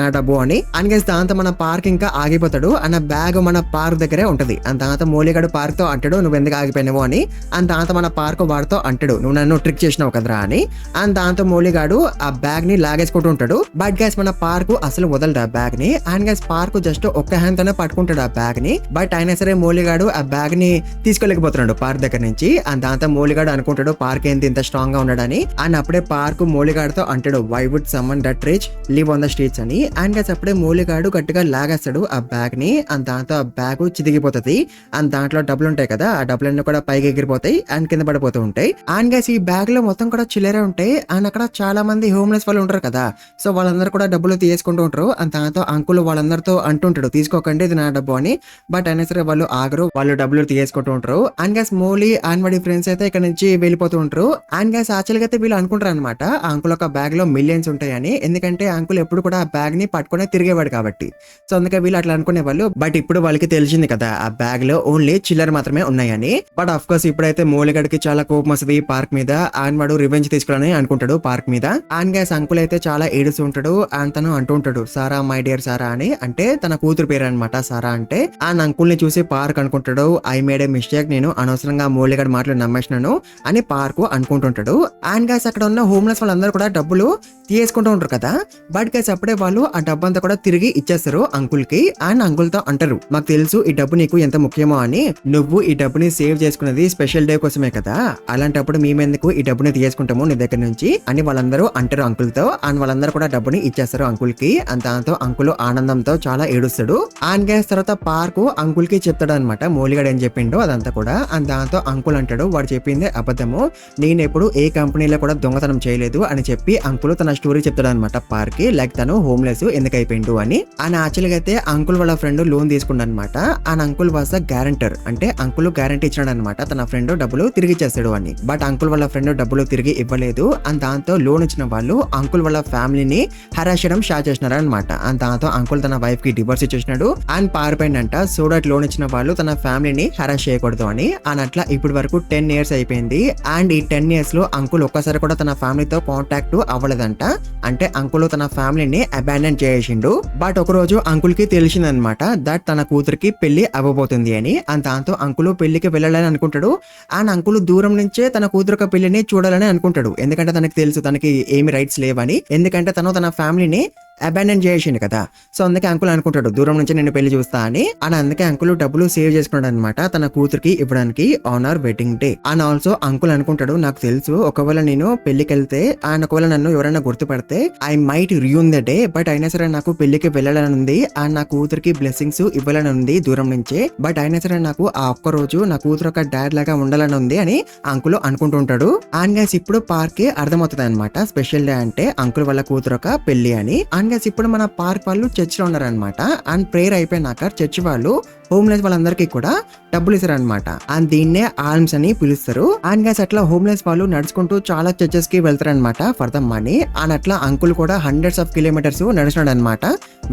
Speaker 1: డబ్బు అని. అండ్ గ్యాస్ దాంతో మన పార్క్ ఇంకా ఆగిపోతాడు. అన్న బ్యాగ్ మన పార్క్ దగ్గరే ఉంటది. అండ్ దాంతో మౌలిగాడు పార్క్ తో అంటాడు నువ్వు ఎందుకు ఆగిపోయినావు అని. అండ్ దాంతో మన పార్క్ వాడితో అంటాడు నువ్వు నన్ను ట్రిక్ చేసినావు కదరా అని. అండ్ దాంతో మౌలిగాడు ఆ బ్యాగ్ ని లాగేసుకుంటూ ఉంటాడు. బట్ గ్యాస్ మన పార్క్ అసలు వదలడు ఆ బ్యాగ్ ని. అండ్ గ్యాస్ పార్క్ జస్ట్ ఒక్క హ్యాండ్ తోనే పట్టుకుంటాడు ఆ బ్యాగ్ ని. బట్ అయినా సరే మౌలిగాడు ఆ బ్యాగ్ ని తీసుకోలేకపోతున్నాడు పార్క్ దగ్గర నుంచి. అండ్ దాంతో మౌలిగాడు అనుకుంటాడు పార్క్ ఏంటి ఇంత స్ట్రాంగ్ గా ఉన్నాడని. అండ్ అప్పుడే పార్క్ మౌలిగాడితో అంటాడు why would someone that rich live on the streets అని. అండ్ గ్యాస్ అప్పుడే మౌలిగాడు గట్టిగా లాగేస్తాడు ఆ బ్యాగ్ ని. అండ్ దాంతో ఆ బ్యాగ్ చిదిగిపోతుంది. అండ్ దాంట్లో డబ్బులు ఉంటాయి కదా, ఆ డబ్బులన్నీ కూడా పైకి ఎగిరిపోతాయి అండ్ కింద పడిపోతూ ఉంటాయి. అండ్ గ్యాస్ ఈ బ్యాగ్ లో మొత్తం కూడా చిల్లర ఉంటాయి. అండ్ అక్కడ చాలా మంది హోమ్లెస్ వాళ్ళు ఉంటారు కదా, సో వాళ్ళందరూ కూడా డబ్బులు తీసుకుంటూ ఉంటారు. అండ్ దాంతో అంకుల్ వాళ్ళందరితో వాళ్ళతో అంటుంటాడు తీసుకోకండి ఇది నా డబ్బు అని. బట్ అయినా సరే వాళ్ళు ఆగరు, వాళ్ళు డబ్బులు తీసుకుంటూ ఉంటారు. అండ్ గ్యాస్ మోలీ అండ్ వాడి ఫ్రెండ్స్ అయితే ఇక్కడ నుంచి వెళ్ళిపోతూ ఉంటారు. అండ్ గ్యాస్ యాక్చువల్గా అయితే వీళ్ళు అనుకుంటారు అనమాట ఆ అంకుల్ ఒక బ్యాగ్ లో మిలియన్స్ ఉంటాయని, ఎందుకంటే అంకుల్ ఎప్పుడు కూడా ఆ బ్యాగ్ ని పట్టుకునే తిరిగేవాడు కాబట్టి. సో అందుకే వీళ్ళు అట్లా అనుకునేవాళ్ళు. బట్ ఇప్పుడు వాళ్ళకి తెలిసింది కదా ఆ బ్యాగ్ లో ఓన్లీ చిల్లర మాత్రమే ఉన్నాయని. బట్ అఫ్ కోర్స్ ఇప్పుడైతే మోలిగడికి చాలా కోపం వస్తుంది పార్క్ మీద. అండ్ వాడు రివెంజ్ తీసుకోవాలని అనుకుంటాడు పార్క్ మీద. అండ్ గ్యాస్ అంకుల్ అయితే చాలా ఏడుస్తూ ఉంటాడు. అండ్ తను అంటూ ఉంటాడు సారా మై డియర్ సారా అని, అంటే తన కూతురు పేరు అనమాట సారా అంటే. అండ్ అంకుల్ ని చూసి పార్క్ అనుకుంటాడు ఐ మేడ్ ఏ మిస్టేక్, నేను అనవసరంగా మోలిగడ్ మాటలు నమ్మేసినాను అని పార్క్ అనుకుంటుంటాడు. అండ్ గ్యాస్ అక్కడ ఉన్న హోమ్లెస్ వాళ్ళందరూ కూడా డబ్బులు తీసుకుంటూ ఉంటారు కదా. బట్ గ్యాస్ అప్పుడే వాళ్ళు ఆ డబ్బు అంతా కూడా తిరిగి ఇచ్చేస్తారు అంకుల్ కి. అండ్ అంకుల్ తో అంటారు మాకు తెలుసు ఈ డబ్బు నీకు ఎంత ముఖ్యమో అని, నువ్వు ఈ డబ్బుని సేవ్ చేసుకున్నది స్పెషల్ డే కోసమే కదా, అలాంటప్పుడు మేమెందుకు ఈ డబ్బుని తీసుకుంటాము నీ దగ్గర నుంచి అని వాళ్ళందరూ అంటారు అంకుల్ తో. అండ్ వాళ్ళందరూ కూడా డబ్బుని ఇచ్చేస్తారు అంకుల్ కి. అండ్ దాంతో అంకుల్ ఆనందంతో చాలా ఏడుస్తాడు. అండ్ గ్యాస్ తర్వాత పార్క్ అంకుల్ కి చెప్తాడు అనమాట మోలిగాడు ఏం చెప్పిండో అదంతా కూడా. అండ్ దాంతో అంకుల్ అంటాడు వాడు చెప్పిందే అబద్ధము, నేను ఎప్పుడు ఏ కంపెనీలో కూడా దొంగతనం చేయలేదు అని చెప్పి అంకుల్ తన స్టోరీ చెప్తాడు అనమాట పార్క్ కి, లైక్ తను హోమ్లెస్ ఎందుకు అయిపోయిండు అని. అండ్ యాక్చువల్గా అయితే అంకుల్ వాళ్ళ ఫ్రెండ్ లోన్ తీసుకున్నాడు అనమాట. అండ్ అంకుల్ వాజ్ గ్యారంటర్, అంటే అంకుల్ గ్యారంటీ ఇచ్చాడు అనమాట తన ఫ్రెండ్ డబ్బులు తిరిగి ఇచ్చేస్తాడు అని. బట్ అంకుల్ వాళ్ళ ఫ్రెండ్ డబ్బులు తిరిగి ఇవ్వలేదు. అండ్ దాంతో లోన్ ఇచ్చిన వాళ్ళు అంకుల్ వాళ్ళ ఫ్యామిలీని హరాస్ చేయడం స్టార్ట్ చేసినారు అనమాట. అండ్ దాంతో అంకుల్ తన వైఫ్ కి డివోర్స్ ఇచ్చేసినాడు అండ్ పారిపోయిందంట. సో దట్ లోన్ ఇచ్చిన వాళ్ళు తన ఫ్యామిలీని హరాస్ చేయకూడదు అని. అండ్ అట్లా ఇప్పటి వరకు 10 years అయిపోయింది. అండ్ ఈ 10 years లో అంకుల్ ఒక్కసారి కూడా తన ఫ్యామిలీతో కాంటాక్ట్ అవ్వలేదంట, అంటే అంకుల్ తన ఫ్యామిలీని అబాండన్ చేసిండు. బట్ ఒక రోజు అంకుల్ కి తెలిసిందనమాట దట్ తన కూతురికి పెళ్లి అవ్వబోతుంది అని. అండ్ దాంతో అంకుల్ పెళ్లికి వెళ్ళాలని అనుకుంటాడు. అండ్ అంకుల్ దూరం నుంచే తన కూతురు పెళ్లిని చూడాలని అనుకుంటాడు, ఎందుకంటే తనకి తెలుసు తనకి ఏమి రైట్స్ లేవని, ఎందుకంటే తను తన ఫ్యామిలీని అబాండన్ చేసిండు కదా. సో అందుకే అంకుల్ అనుకుంటాడు దూరం నుంచి నేను పెళ్లి చూస్తా అని. అండ్ అందుకే అంకుల్ డబ్బులు సేవ్ చేసుకున్నాడు అనమాట తన కూతురికి ఇవ్వడానికి on hour wedding day. And also uncle అనుకుంటాడు నాకు తెలుసు ఒకవేళ నేను పెళ్లికి వెళ్తే అండ్ ఒకవేళ నన్ను ఎవరైనా గుర్తుపడితే I might ruin the day, but అయినా సరే నాకు పెళ్లికి వెళ్ళాలని ఉంది అండ్ నా కూతురికి బ్లెస్సింగ్స్ ఇవ్వాలని ఉంది దూరం నుంచే, బట్ అయినా సరే నాకు ఆ ఒక్క రోజు నా కూతురు ఒక డాడ్ లాగా ఉండాలని ఉంది అని అంకుల్ అనుకుంటుంటాడు. అండ్ గైస్ ఇప్పుడు పార్క్ కి అర్థమవుతుంది అనమాట స్పెషల్ డే అంటే అంకుల్ వాళ్ళ కూతురు ఒక పెళ్లి అని. అండ్ గైస్ ఇప్పుడు మన పార్క్ వాళ్ళు చర్చ్ లో ఉన్నారనమాట. అండ్ ప్రేయర్ అయిపోయినాక చర్చ్ వాళ్ళు హోమ్లెస్ వాళ్ళందరికీ కూడా డబ్బులు ఇస్తారు అనమాట. అండ్ దీన్నే ఆల్మ్స్ అని పిలుస్తారు. అండ్ గైస్ అట్లా హోమ్లెస్ వాళ్ళు నడుచుకుంటూ చాలా చర్చెస్ కి వెళ్తారు అనమాట ఫర్ ద మనీ. అండ్ అట్లా అంకుల్ కూడా hundreds of kilometers నడిచినాడు అనమాట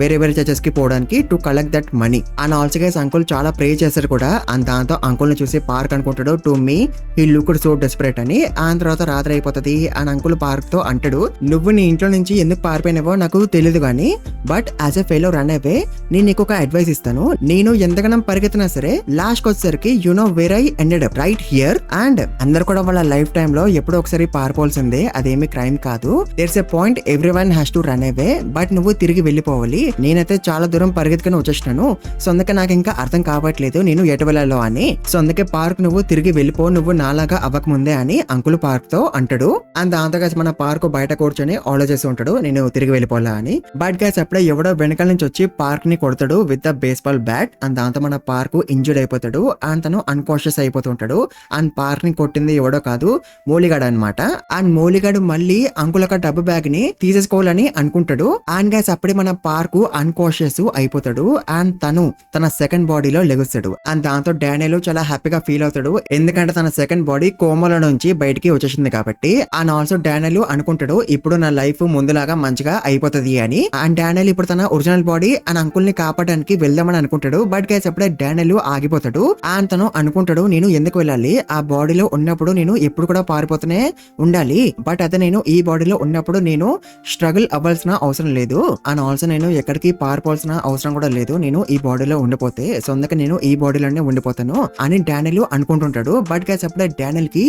Speaker 1: వేరే వేరే చర్చెస్ కి పోవడానికి to collect that money. And also guys uncle చాలా ప్రే చేస్తారు కూడా. అండ్ దాంతో అంకుల్ ని చూసి పార్క్ అనుకుంటాడు to me he looked so desperate అని. అండ్ తర్వాత రాత్రి అయిపోతుంది. అండ్ అంకుల్ పార్క్ తో అంటాడు నువ్వు నీ ఇంట్లో నుంచి ఎందుకు పారిపోయినావో నాకు తెలియదు కానీ but as a fellow run away నేను నీకు ఒక అడ్వైస్ ఇస్తాను. నేను ఎంతగానం పరిగెత్తినా సరే లాస్ట్ వచ్చేసరికి you know where I ended up right here. And అందరు కూడా వాళ్ళ లైఫ్ టైమ్ లో ఎప్పుడో ఒకసారి పారిపోవాల్సిందే, అదేమి క్రైమ్ కాదు. There's a point every one has to run away, but నువ్వు తిరిగి వెళ్ళిపోవాలి. నేనైతే చాలా దూరం పరిగెత్తుకుని వచ్చేసినాను, సో అందుకే నాకు ఇంకా అర్థం కావట్లేదు నేను ఎటు వెళ్ళాలో అని. సో అందుకే పార్క్ నువ్వు తిరిగి వెళ్ళిపో, నువ్వు నాలాగా అవ్వకముందే అని అంకుల్ పార్క్ తో అంటాడు. అండ్ దాంతో గైస్ మన పార్క్ బయట కూర్చొని ఆలోచిస్తూ ఉంటాడు నేను తిరిగి వెళ్ళిపోవాలా అని. బట్ గైస్ అప్పుడే ఎవడో వెనకాల నుంచి వచ్చి పార్క్ ని కొడతాడు with the baseball bat. And దాంతో మన పార్క్ ఇంజర్డ్ అయిపోతాడు అండ్ తను అన్కాన్షియస్ అయిపోతుంటాడు. అండ్ పార్క్ ని కొట్టింది ఎవడో కాదు మోలిగాడు అనమాట. అండ్ మోలిగాడు మళ్ళీ అంకుల్ ఒక డబ్బు బ్యాగ్ ని తీసేసుకోవాలని అనుకుంటాడు. అండ్ గైస్ అప్పుడే మన పార్క్ అన్కాన్షియస్ అయిపోతాడు అండ్ తను తన సెకండ్ బాడీలో లెగుస్తాడు. అండ్ దాంతో డానియల్ చాలా హ్యాపీగా ఫీల్ అవుతాడు, ఎందుకంటే తన సెకండ్ బాడీ కోమలో నుంచి బయటికి వచ్చేసింది కాబట్టి. అండ్ ఆల్సో డానియల్ అనుకుంటాడు ఇప్పుడు నా లైఫ్ ముందులాగా మంచిగా అయిపోతుంది అని. అండ్ డానియల్ ఇప్పుడు తన ఒరిజినల్ బాడీ అండ్ అంకుల్ ని కాపాడడానికి వెళ్దామని అనుకుంటాడు. బట్ గైస్ అప్పుడే డానియల్ ఆగిపోతాడు. అండ్ తను అనుకుంటాడు నేను ఎందుకు వెళ్ళాలి, ఆ బాడీలో ఉన్నప్పుడు నేను ఎప్పుడు కూడా పారిపోతూనే ఉండాలి, బట్ అదే నేను ఈ బాడీలో ఉన్నప్పుడు నేను స్ట్రగుల్ అవ్వాల్సిన అవసరం లేదు. అండ్ ఆల్సో నేను ఎక్కడికి పారిపోవాల్సిన అవసరం కూడా లేదు నేను ఈ బాడీలో ఉండిపోతే, సో అందుకే నేను ఈ బాడీలోనే ఉండిపోతాను అని డానియల్ అనుకుంటుంటాడు. బట్ గైస్ అప్పుడే డానియల్ కి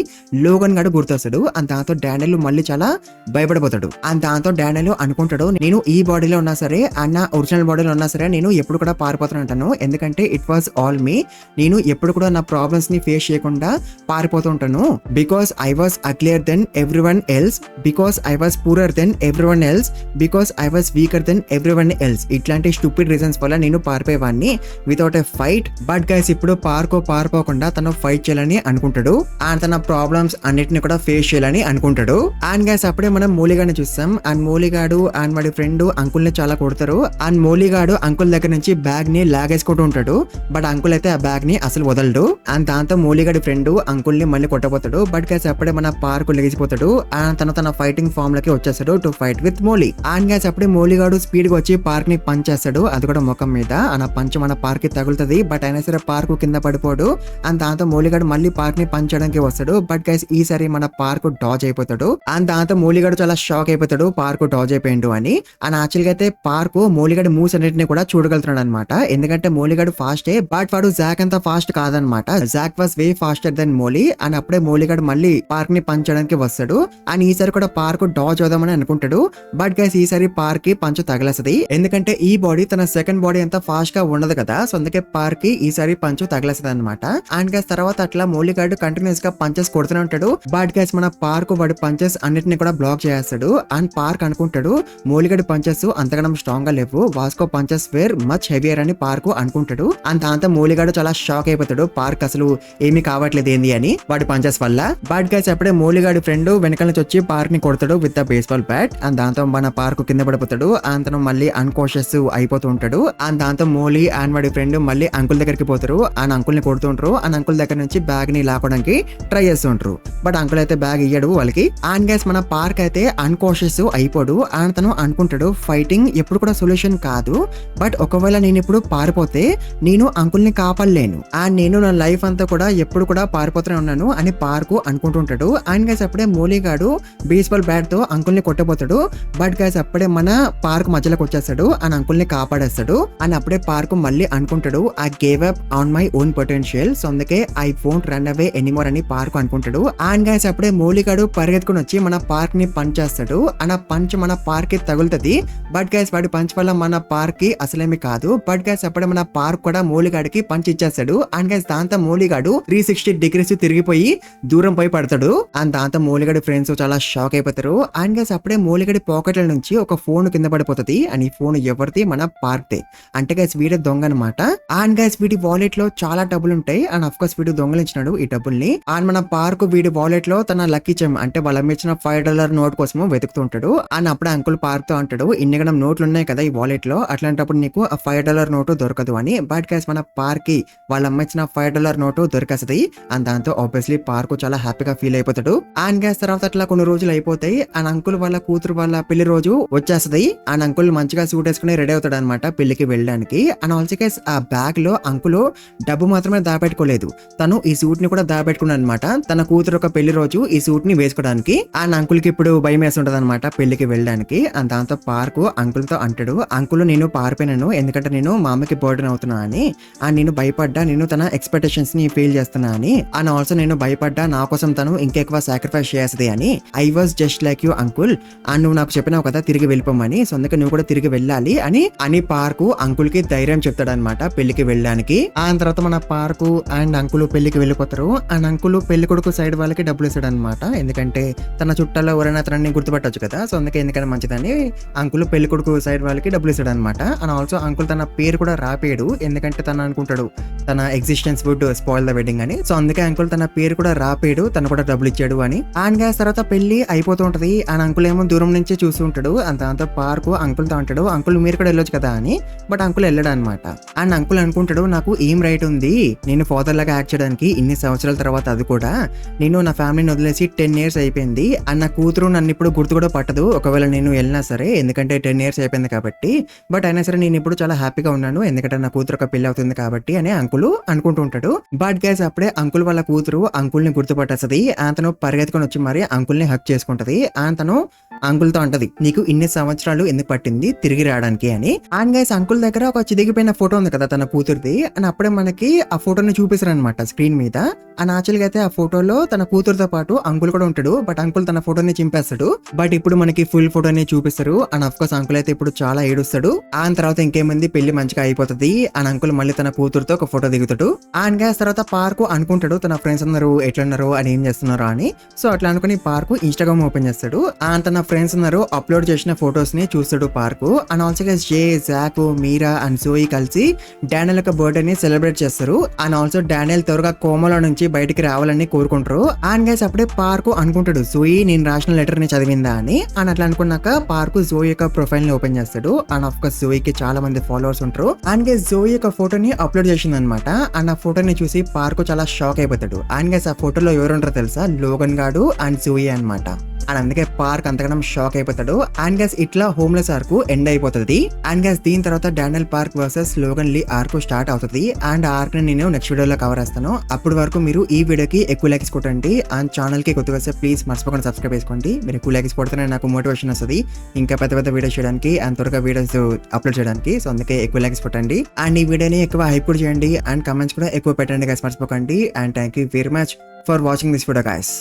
Speaker 1: లోగన్ గడు గుర్తొస్తాడు. అండ్ దాంతో డానియల్ మళ్ళీ చాలా భయపడిపోతాడు. అండ్ దాంతో డానియల్ అనుకుంటాడు నేను ఈ బాడీలో ఉన్నా సరే అండ్ నా ఒరిజినల్ బాడీలో ఉన్నా సరే నేను ఎప్పుడు కూడా పారిపోతాను అంటాను, ఎందుకంటే ఎందుకంటే ఇట్ వాజ్ ఆల్ మీ. నేను ఎప్పుడు కూడా నా ప్రాబ్లమ్స్ ని ఫేస్ చేయకుండా పారిపోతూ ఉంటాను. Because I was uglier than everyone else, because I was poorer than everyone else, because I was weaker than everyone else. ఇట్లాంటి స్టూపిడ్ రీజన్స్ వల్ల నేను పారిపోయేవాడిని without a fight. But guys ఇప్పుడు పారిపోకుండా తను ఫైట్ చేయాలని అనుకుంటాడు అండ్ తన ప్రాబ్లమ్స్ అన్నిటిని కూడా ఫేస్ చేయాలని అనుకుంటాడు. అండ్ గైస్ అప్పుడే మనం మూలిగాడిని చూస్తాం. అండ్ మూలిగాడు అండ్ వాడి ఫ్రెండ్ అంకుల్ ని చాలా కొడతారు. అండ్ మూలిగాడు అంకుల్ దగ్గర నుంచి బ్యాగ్ ని లాగేసుకుంటూ ఉంటాడు. బట్ అంకుల్ అయితే ఆ బ్యాగ్ ని అసలు వదలడు. అండ్ దాంతో మూలిగాడి ఫ్రెండ్ అంకుల్ ని మళ్ళీ కొట్టబోతాడు. బట్ గైస్ అప్పుడే మన పార్క్ లెగిసిపోతాడు అండ్ తన ఫైటింగ్ ఫామ్ లకి వచ్చేస్తాడు టు ఫైట్ విత్ మోలీ. అండ్ గైస్ అప్పుడే మూలిగాడు స్పీడ్ గా వచ్చి పార్క్ ని పంచ్ చేస్తాడు, అది కూడా ముఖం మీద. ఆ పంచ్ మన పార్క్ కి తగులుతుంది. బట్ అయినా సరే పార్క్ కింద పడిపోడు. అండ్ దాంతో మూలిగాడు మళ్ళీ పార్క్ ని పంచ్ చేయడానికి వస్తాడు. బట్ గైస్ ఈసారి మన పార్క్ డాజ్ అయిపోతాడు. అండ్ దాంతో మూలిగాడు చాలా షాక్ అయిపోతాడు పార్క్ డాజ్ అయిపోయిండు అని. అండ్ యాక్చువల్ గా అయితే పార్క్ మూలిగాడి మూవ్స్ అన్నిటిని కూడా చూడగలుగుతున్నాడు అనమాట. ఎందుకంటే మూలిగాడు ఫాస్టే బట్ వాడు జాక్ అంత ఫాస్ట్ కాదనమాట. Jack was way faster than మోలీ. అండ్ అప్పుడే మూలిగాడు మళ్ళీ పార్క్ ని పంచ్ చేయడానికి వస్తాడు. అండ్ ఈసారి కూడా పార్క్ డాజ్ అవుదామని అనుకుంటాడు. బట్ గైస్ ఈసారి పార్క్ కి పంచ్ తగలేస్తుంది. ఎందుకంటే ఈ బాడీ తన సెకండ్ బాడీ అంత ఫాస్ట్ గా ఉండదు కదా, సో అందుకే పార్క్ కి ఈసారి పంచ్ తగలేస్తుంది అనమాట. అండ్ గైస్ తర్వాత అట్లా మూలిగాడు కంటిన్యూస్ గా పంచెస్ కొడుతూనే ఉంటాడు. బట్ గైస్ మన పార్క్ వాడి పంచెస్ అన్నిటిని కూడా బ్లాక్ చేస్తాడు. అండ్ పార్క్ అనుకుంటాడు మూలిగాడి పంచెస్ అంతగానం స్ట్రాంగ్ గా లేవు, వాస్కో పంచెస్ వేర్ మచ్ హెవియర్ అని పార్క్ అనుకుంటాడు. అండ్ దాంతో మూలిగాడు చాలా షాక్ అయిపోతాడు, పార్క్ అసలు ఏమీ కావట్లేదు ఏంది అని వాడి పంచెస్ వల్ల. బట్ గైస్ అప్పుడే మూలిగాడి ఫ్రెండ్ వెనకాల నుంచి వచ్చి పార్క్ ని కొడతాడు with the baseball bat. And దాంతో మన పార్క్ కింద పడిపోతాడు. అండ్ తను మళ్ళీ అన్కాన్షియస్ అయిపోతూ ఉంటాడు. అండ్ దాంతో మోలీ అండ్ వాడి ఫ్రెండ్ మళ్ళీ అంకుల్ దగ్గరికి పోతారు. అండ్ అంకుల్ ని కొడుతూ ఉంటారు. అండ్ అంకుల్ దగ్గర నుంచి బ్యాగ్ ని లాకోవడానికి ట్రై చేస్తూ ఉంటారు. బట్ అంకుల్ అయితే బ్యాగ్ ఇయ్యడు వాళ్ళకి. అండ్ గైస్ మన పార్క్ అయితే అన్కాన్షియస్ అయిపోడు. అండ్ తను అనుకుంటాడు ఫైటింగ్ ఎప్పుడు కూడా సొల్యూషన్ కాదు, బట్ ఒకవేళ నేను ఇప్పుడు పారిపోతే నేను అంకుల్ ని కాపాడలేను అండ్ నేను నా లైఫ్ అంతా కూడా ఎప్పుడు కూడా పారిపోతూనే ఉన్నాను అని పార్క్ అనుకుంటుంటాడు. అండ్ గైస్ అప్పుడే మోలీగాడు బేస్బాల్ బ్యాట్ తో అంకుల్ ని కొట్టబోతాడు. బట్ గైస్ అప్పుడే మన పార్క్ మధ్యలోకి వచ్చేస్తాడు అండ్ అంకుల్ ని కాపాడేస్తాడు. అండ్ అప్పుడే పార్క్ మళ్ళీ అనుకుంటాడు I gave up on my own potential, so అందుకే I won't run away anymore అని పార్క్ అనుకుంటాడు. అండ్ గైస్ అప్పుడే మోలీగాడు పరిగెత్తుకుని వచ్చి మన పార్క్ ని పంచ్ చేస్తాడు. అండ్ ఆ పంచ్ మన పార్క్ కి తగులుతుంది. బట్ గైస్ వాడి పంచ్ వల్ల మన పార్క్ కి అసలేమి కాదు. బట్ గైస్ అప్పుడే మన పార్క్ కూడా మోలీగాడికి పంచ్ ఇచ్చేస్తాడు. అండ్ గైస్ దాంతో మోలీగాడు 360 degrees తిరిగిపోయి దూరం పోయి పడతాడు. అండ్ దాంతో మోలీగాడి ఫ్రెండ్స్ చాలా షాక్ అయిపోతారు. అండ్ గైస్ అప్పుడే మోలీగాడి పాకెట్ల నుంచి ఒక ఫోన్ కింద పడిపోతుంది. అండ్ ఈ ఫోన్ ఎవరిది? మన పార్క్ దే. అంటే గైస్ వీడే దొంగ అనమాట. అండ్ గైస్ వీడి వాలెట్ లో చాలా డబ్బులు ఉంటాయి. అండ్ అఫ్ కోర్స్ వీడు దొంగలించినాడు ఈ డబ్బుల్ని. అండ్ మన పార్క్ వీడి వాలెట్ లో తన లక్కీ చెమ్ అంటే వాళ్ళ ఇచ్చిన $5 నోట్ కోసం వెతుకుతూ ఉంటాడు. అండ్ అప్పుడే అంకుల్ పార్క్ తో అంటాడు ఇన్ని గణం నోట్లు ఉన్నాయి కదా ఈ వాలెట్ లో, అట్లాంటప్పుడు నీకు ఆ $5 నోటు దొరకదు అని. బట్ గైస్ మన పార్క్ కి వాళ్ళ అమ్మ ఇచ్చిన $5 నోటు దొరికేస్తుంది. అండ్ దాంతో ఆబ్వియస్లీ పార్క్ చాలా హ్యాపీగా ఫీల్ అయిపోతాడు. అండ్ గైస్ తర్వాత అట్లా కొన్ని రోజులు అయిపోతాయి. అండ్ అంకుల్ వాళ్ళ కూతురు వాళ్ళ పెళ్లి రోజు వచ్చేస్తుంది. అండ్ అంకుల్ మంచిగా సూట్ వేసుకుని రెడీ అవుతాడు అనమాట పెళ్లికి వెళ్ళడానికి. అండ్ ఆల్సో గైస్ ఆ బ్యాగ్ లో అంకుల్ డబ్బు మాత్రమే దాపెట్టుకోలేదు, తను ఈ సూట్ ని కూడా దాపెట్టుకున్నాడు అనమాట. తన కూతురు ఒక పెళ్లి రోజు ఈ సూట్ ని వేసుకోవడానికి. అండ్ అంకుల్ కి ఇప్పుడు భయం వేస్తుంటది అనమాట పెళ్లికి వెళ్ళడానికి. అండ్ దాంతో పార్క్ అంకుల్ తో అంటాడు అంకుల్ నేను పారిపోయినాను ఎందుకంటే నేను మా అమ్మకి బర్డెన్ అవుతున్నా అని. అండ్ నేను భయపడ్డా, నేను తన ఎక్స్పెక్టేషన్స్ ని ఫెయిల్ చేస్తున్నా అని. అండ్ ఆల్సో నేను భయపడ్డా నా కోసం తను ఇంకెక్కువ సాక్రిఫైస్ చేస్తుంది అని. I was just like you uncle, and నువ్వు నాకు చెప్పినావు కదా తిరిగి వెళ్ళిపోమని, సో అందుకే నువ్వు కూడా తిరిగి వెళ్ళాలి అని పార్క్ అంకుల్ కి ధైర్యం చెప్తాడు అనమాట పెళ్లికి వెళ్ళడానికి. ఆ తర్వాత మన పార్క్ అండ్ అంకుల్ పెళ్లికి వెళ్ళిపోతారు. అండ్ అంకుల్ పెళ్లి కొడుకు సైడ్ వాళ్ళకి డబ్బులు ఇస్తాడు అనమాట. ఎందుకంటే తన చుట్టాల్లో ఎవరైనా తనని గుర్తుపట్టొచ్చు కదా, సో అందుకే ఎందుకైనా మంచిదని అంకుల్ పెళ్లి కొడుకు సైడ్ వాళ్ళకి డబ్బులు ఇస్తాడు అనమాట. అండ్ ఆల్సో అంకుల్ తన పేరు కూడా రాపేయడు, ఎందుకంటే తను అనుకుంటాడు తన existence would spoil the wedding అని. సో అందుకే అంకుల్ తన పేరు కూడా రాపేయడు, తను కూడా డబ్బులు ఇచ్చాడు అని. అండ్ గ్యాస్ తర్వాత పెళ్లి అయిపోతూ ఉంటది. అండ్ అంకుల్ ఏమో దూరం నుంచి చూస్తూ ఉంటాడు. అండ్ దాంతో పార్క్ అంకుల్ తో అంటాడు అంకుల్ మీరు కూడా వెళ్ళొచ్చు కదా అని. బట్ అంకుల్ వెళ్ళాడు అనమాట. అండ్ అంకుల్ అనుకుంటాడు నాకు ఏం రైట్ ఉంది నేను ఫాదర్ లాగా యాక్ట్ చేయడానికి ఇన్ని సంవత్సరాల తర్వాత, అది కూడా నేను నా ఫ్యామిలీని వదిలేసి 10 years అయిపోయింది. అండ్ నా కూతురు నన్ను ఇప్పుడు గుర్తు కూడా పట్టదు ఒకవేళ నేను వెళ్ళినా సరే, ఎందుకంటే 10 years అయిపోయింది కాబట్టి. బట్ అయినా సరే నేను ఇప్పుడు చాలా హ్యాపీగా ఉన్నాను ఎందుకంటే నా కూతురు ఒక పెళ్లి అవుతుంది కాబట్టి అని అంకుల్ అనుకుంటూ ఉంటాడు. బట్ గైస్ అప్పుడే అంకుల్ వాళ్ళ కూతురు అంకుల్ ని గుర్తుపట్టేస్తుంది. తను పరిగెత్తుకొని వచ్చి మరి అంకుల్ ని హక్ చేసుకుంటది. తను అంకుల్ తో అంటది నీకు ఇన్ని సంవత్సరాలు ఎందుకు పట్టింది తిరిగి రావడానికి అని. అండ్ గైస్ అంకుల్ దగ్గర ఒక చిదిగిపోయిన ఫోటో ఉంది కదా తన కూతురుది. అండ్ అప్పుడే మనకి ఆ ఫోటోని చూపిస్తారు అనమాట స్క్రీన్ మీద. అండ్ యాక్చువల్గా అయితే ఆ ఫోటోలో తన కూతురుతో పాటు అంకుల్ కూడా ఉంటాడు. బట్ అంకుల్ తన ఫోటోని చింపేస్తాడు. బట్ ఇప్పుడు మనకి ఫుల్ ఫోటోని చూపిస్తారు. అండ్ అఫ్ కోర్స్ అంకుల్ అయితే ఇప్పుడు చాలా ఏడుస్తాడు. ఆ తర్వాత ఇంకేమంది పెళ్లి మంచిగా అయిపోతుంది. అండ్ అంకుల్ మళ్ళీ తన కూతురుతో ఒక ఫోటో దిగుతాడు. అండ్ గైస్ తర్వాత పార్క్ అనుకుంటాడు తన ఫ్రెండ్స్ అందరూ ఎట్లున్నారు అని ఏం చేస్తున్నారో అని. సో అట్లా అనుకుని పార్క్ ఇన్స్టాగ్రామ్ ఓపెన్ చేస్తాడు. అండ్ తన ఫ్రెండ్స్ ఉన్నారు అప్లోడ్ చేసిన ఫొటోస్ ని చూస్తాడు Park. And also guys Jay, Jack, Mira and Zoe కలిసి డానియల్ యొక్క బర్త్డే ని సెలబ్రేట్ చేస్తారు. అండ్ ఆల్సో డానియల్ త్వరగా కోమలో నుంచి బయటికి రావాలని కోరుకుంటారు. అండ్ గైస్ అప్పుడే పార్క్ అనుకుంటాడు జోయి నేను రాసిన లెటర్ ని చదివిందా అని. అండ్ అట్లా అనుకున్నాక పార్క్ జోయి యొక్క ప్రొఫైల్ ని ఓపెన్ చేస్తాడు. అండ్ ఆఫ్ కోర్స్ జోయికి చాలా మంది ఫాలోవర్స్ ఉంటారు. అండ్ గైస్ జోయి యొక్క ఫోటోని అప్లోడ్ చేసింది అనమాట. అండ్ ఆ ఫోటోని చూసి పార్క్ చాలా షాక్ అయిపోతాడు. అండ్ గైస్ ఆ ఫోటోలో ఎవరు ఉంటారో తెలుసా, లోగన్ గాడు అండ్ జోయి అనమాట. అండ్ అందుకే పార్క్ అంతగానం షాక్ అయిపోతాడు. అండ్ గైస్ ఇట్లా హోమ్లెస్ ఆర్క్ ఎండ్ అయిపోతుంది. అండ్ గైస్ దీని తర్వాత డానియల్ పార్క్ వర్సెస్ లోగన్ లీ ఆర్క్ స్టార్ట్ అవుతుంది. అండ్ ఆర్క్ ని నేను నెక్స్ట్ వీడియోలో కవర్ చేస్తాను. అప్పటి వరకు మీరు ఈ వీడియోకి ఎక్కువ లైక్స్ కొట్టండి. అండ్ ఛానల్ కి కొత్తగా వస్తే ప్లీజ్ మర్చిపోకుండా సబ్స్క్రైబ్ చేసుకోండి. మీరు ఎక్కువ లైక్స్ కొడితేనే నాకు మోటివేషన్ వస్తుంది ఇంకా పెద్ద పెద్ద వీడియోస్ చేయడానికి అండ్ త్వరగా వీడియోస్ అప్లోడ్ చేయడానికి. సో అందుకే ఎక్కువ లైక్స్ కొట్టండి. అండ్ ఈ వీడియోని ఎక్కువ హైప్ కూడా చేయండి. అండ్ కమెంట్స్ కూడా ఎక్కువ పెట్టండి గైస్, మర్చిపోకండి. And thank you very much for watching this video guys.